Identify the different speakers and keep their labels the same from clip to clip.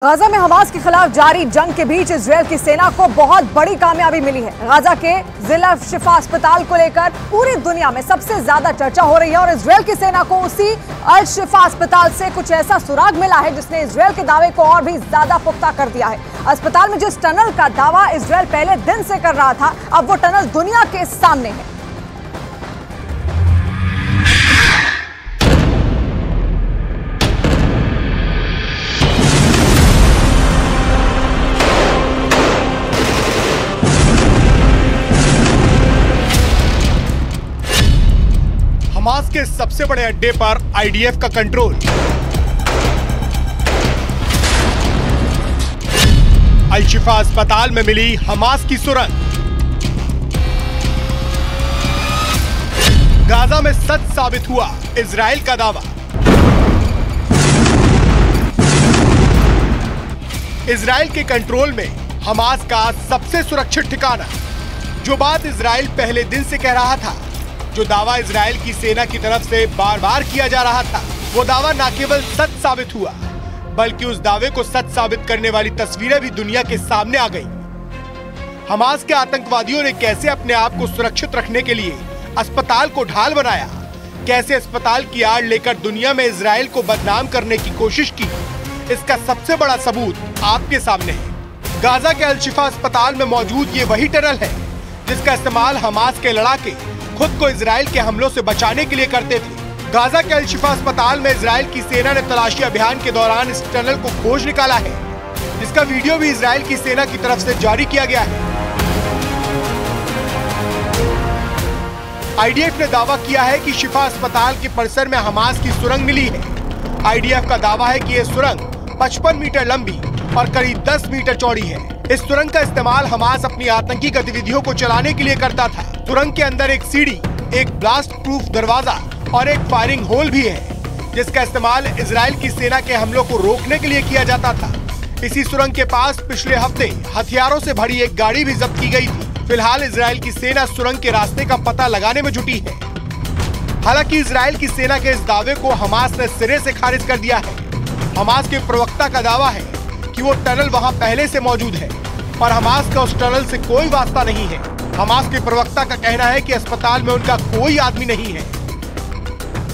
Speaker 1: Gaza में Hamas के खिलाफ जारी जंग के बीच इजरायल की सेना को बहुत बड़ी कामयाबी मिली है। गाजा के जिला शिफा अस्पताल को लेकर पूरी दुनिया में सबसे ज्यादा चर्चा हो रही है और इजरायल की सेना को उसी अल शिफा अस्पताल से कुछ ऐसा सुराग मिला है जिसने इजरायल के दावे को और भी ज्यादा पुख्ता कर दिया है। अस्पताल में जिस टनल का दावा इजरायल पहले दिन से कर रहा था, अब वो टनल दुनिया के सामने है।
Speaker 2: हमास के सबसे बड़े अड्डे पर आईडीएफ का कंट्रोल। अल शिफा अस्पताल में मिली हमास की सुरंग। गाजा में सच साबित हुआ इजराइल का दावा। इजराइल के कंट्रोल में हमास का सबसे सुरक्षित ठिकाना। जो बात इजराइल पहले दिन से कह रहा था, जो दावा इजराइल की सेना की तरफ से बार बार किया जा रहा था, वो दावा न केवल सच साबित हुआ बल्कि उस दावे को सच साबित करने वाली तस्वीरें भी दुनिया के सामने आ गईं। हमास के आतंकवादियों ने कैसे अपने आप को सुरक्षित रखने के लिए अस्पताल को ढाल बनाया, कैसे अस्पताल की आड़ लेकर दुनिया में इजराइल को बदनाम करने की कोशिश की, इसका सबसे बड़ा सबूत आपके सामने है। गाजा के अल शिफा अस्पताल में मौजूद ये वही टनल है जिसका इस्तेमाल हमास के लड़ाके खुद को इजराइल के हमलों से बचाने के लिए करते थे। गाजा के अल शिफा अस्पताल में इजराइल की सेना ने तलाशी अभियान के दौरान इस टनल को खोज निकाला है, जिसका वीडियो भी इजराइल की सेना की तरफ से जारी किया गया है। आईडीएफ ने दावा किया है कि शिफा अस्पताल के परिसर में हमास की सुरंग मिली है। आईडीएफ का दावा है कि यह सुरंग 55 मीटर लंबी और करीब 10 मीटर चौड़ी है। इस सुरंग का इस्तेमाल हमास अपनी आतंकी गतिविधियों को चलाने के लिए करता था। सुरंग के अंदर एक सीढ़ी, एक ब्लास्ट प्रूफ दरवाजा और एक फायरिंग होल भी है, जिसका इस्तेमाल इजराइल की सेना के हमलों को रोकने के लिए किया जाता था। इसी सुरंग के पास पिछले हफ्ते हथियारों से भरी एक गाड़ी भी जब्त की गई थी। फिलहाल इजराइल की सेना सुरंग के रास्ते का पता लगाने में जुटी है। हालांकि इजराइल की सेना के इस दावे को हमास ने सिरे से खारिज कर दिया है। हमास के प्रवक्ता का दावा है कि वो टनल वहां पहले से मौजूद है और हमास का उस टनल से कोई वास्ता नहीं है। हमास के प्रवक्ता का कहना है कि अस्पताल में उनका कोई आदमी नहीं है।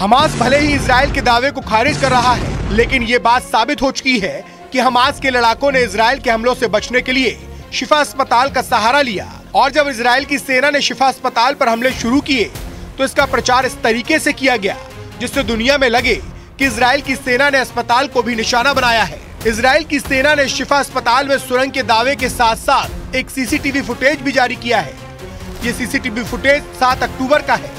Speaker 2: हमास भले ही इजराइल के दावे को खारिज कर रहा है, लेकिन ये बात साबित हो चुकी है कि हमास के लड़ाकों ने इजराइल के हमलों से बचने के लिए शिफा अस्पताल का सहारा लिया। और जब इजराइल की सेना ने शिफा अस्पताल पर हमले शुरू किए तो इसका प्रचार इस तरीके से किया गया जिससे दुनिया में लगे कि इजराइल की सेना ने अस्पताल को भी निशाना बनाया है। इजराइल की सेना ने शिफा अस्पताल में सुरंग के दावे के साथ साथ एक सीसीटीवी फुटेज भी जारी किया है। ये सीसीटीवी फुटेज 7 अक्टूबर का है,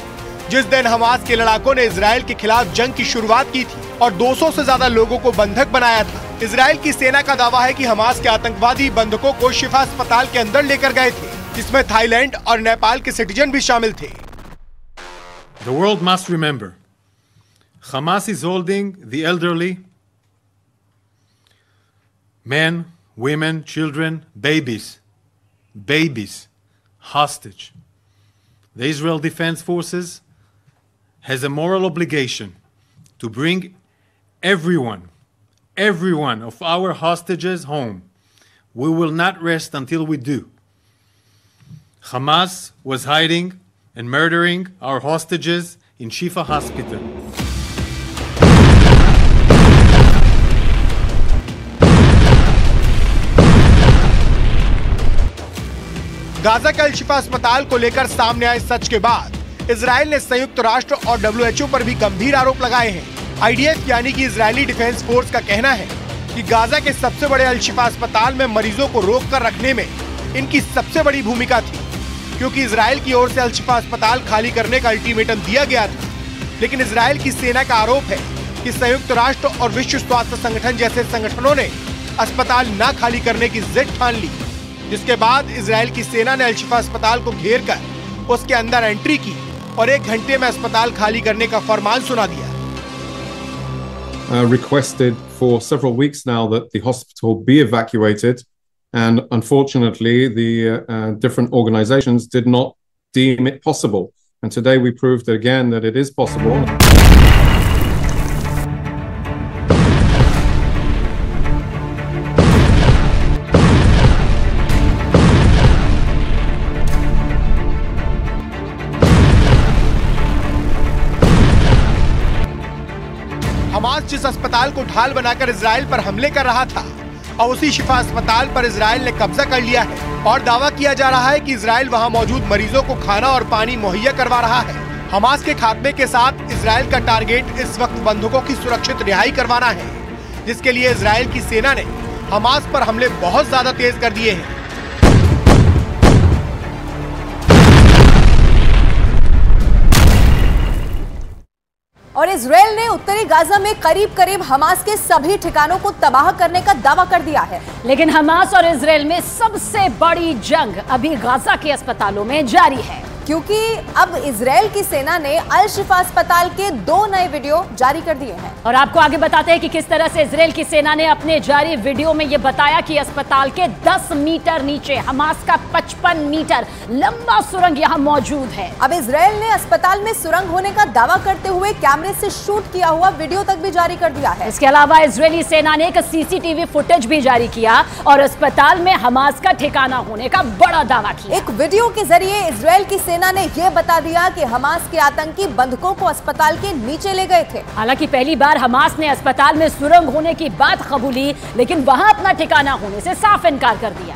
Speaker 2: जिस दिन हमास के लड़ाकों ने इजराइल के खिलाफ जंग की शुरुआत की थी और 200 से ज्यादा लोगों को बंधक बनाया था। इजराइल की सेना का दावा है कि हमास के आतंकवादी बंधकों को शिफा अस्पताल के अंदर लेकर गए थे, जिसमें थाईलैंड और नेपाल के सिटीजन भी शामिल थे।
Speaker 3: The world must remember, Hamas is holding the elderly, men, women, children, babies, hostage. The Israel Defense Forces has a moral obligation to bring every one of our hostages home. We will not rest until we do. Hamas was hiding and murdering our hostages in Shifa Hospital.
Speaker 2: Gaza के अल शिफा अस्पताल को लेकर सामने आए सच के बाद Israel ने संयुक्त राष्ट्र और WHO पर भी गंभीर आरोप लगाए हैं। आईडीएफ यानी कि इजरायली डिफेंस फोर्स का कहना है कि गाजा के सबसे बड़े अल शिफा अस्पताल में मरीजों को रोक कर रखने में इनकी सबसे बड़ी भूमिका थी, क्योंकि इजराइल की ओर से अल शिफा अस्पताल खाली करने का अल्टीमेटम दिया गया था। लेकिन इजराइल की सेना का आरोप है कि संयुक्त राष्ट्र और विश्व स्वास्थ्य संगठन जैसे संगठनों ने अस्पताल न खाली करने की जिद ठान ली, जिसके बाद इजराइल की सेना ने अल शिफा अस्पताल को घेर कर उसके अंदर एंट्री की और 1 घंटे में अस्पताल खाली करने का फरमान सुना दिया।
Speaker 4: requested for several weeks now that the hospital be evacuated, and unfortunately the different organizations did not deem it possible. And today we proved again that it is possible.
Speaker 2: Hamas जिस अस्पताल को ढाल बनाकर इजराइल पर हमले कर रहा था और उसी शिफा अस्पताल पर इजराइल ने कब्जा कर लिया है और दावा किया जा रहा है कि इजराइल वहां मौजूद मरीजों को खाना और पानी मुहैया करवा रहा है। हमास के खात्मे के साथ इजराइल का टारगेट इस वक्त बंधकों की सुरक्षित रिहाई करवाना है, जिसके लिए इजराइल की सेना ने हमास पर हमले बहुत ज्यादा तेज कर दिए हैं।
Speaker 1: और इजराइल ने उत्तरी गाजा में करीब हमास के सभी ठिकानों को तबाह करने का दावा कर दिया है।
Speaker 5: लेकिन हमास और इजराइल में सबसे बड़ी जंग अभी गाजा के अस्पतालों में जारी है,
Speaker 1: क्योंकि अब इजराइल की सेना ने अल शिफा अस्पताल के 2 नए वीडियो जारी कर दिए हैं।
Speaker 5: और आपको आगे बताते हैं कि किस तरह से इजराइल की सेना ने अपने जारी वीडियो में यह बताया कि अस्पताल के 10 मीटर नीचे हमास का 55 मीटर लंबा सुरंग यहां मौजूद है।
Speaker 1: अब इजराइल ने अस्पताल में सुरंग होने का दावा करते हुए कैमरे से शूट किया हुआ वीडियो तक भी जारी कर दिया है।
Speaker 5: इसके अलावा इजरायली सेना ने एक सीसीटीवी फुटेज भी जारी किया और अस्पताल में हमास का ठिकाना होने का बड़ा दावा किया।
Speaker 1: एक वीडियो के जरिए इजराइल की सेना ने यह बता दिया कि हमास के आतंकी बंधकों को अस्पताल के नीचे ले गए थे।
Speaker 5: हालांकि पहली बार हमास ने अस्पताल में सुरंग होने की बात कबूली, लेकिन वहां अपना ठिकाना होने से साफ इनकार कर दिया।